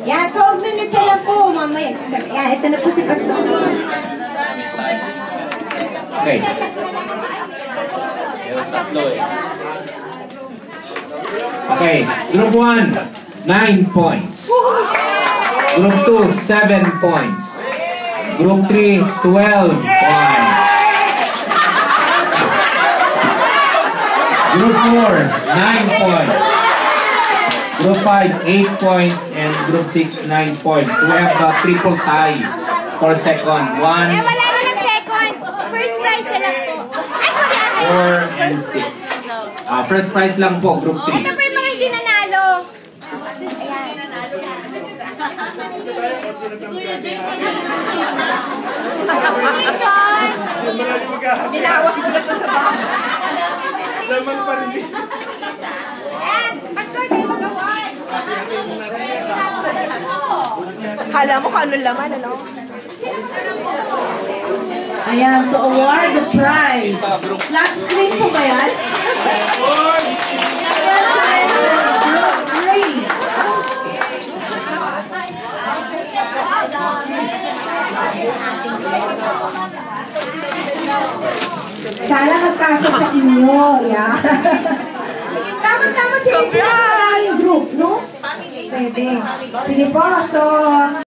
Yan, 12 minutes na lang po, mamaya. Yan, ito na po si Pastor. Okay. Tatlo eh. Okay, Group 1, 9 points. Group 2, 7 points. Group 3, 12 points. Group 4, 9 points. Group 5, 8 points. And Group 6, 9 points. We have a triple tie for second. 1, Wala na ng second. First prize na lang po. Ay, sorry, ate. 4, and 6. First prize lang po, Group 3. Ito po yung mga hindi nanalo. Congratulations! Nilawas ko na ito sa baka. Laman pa rin. And, Pastor, kayo mag-award. Kala mo kung ano laman, ano? Ayan, to award the prize. Flat screen po ba yan? Sana magkasya sa inyo. Yeah. Tama-tama sila yung group, no? Pwede. Sige po, so...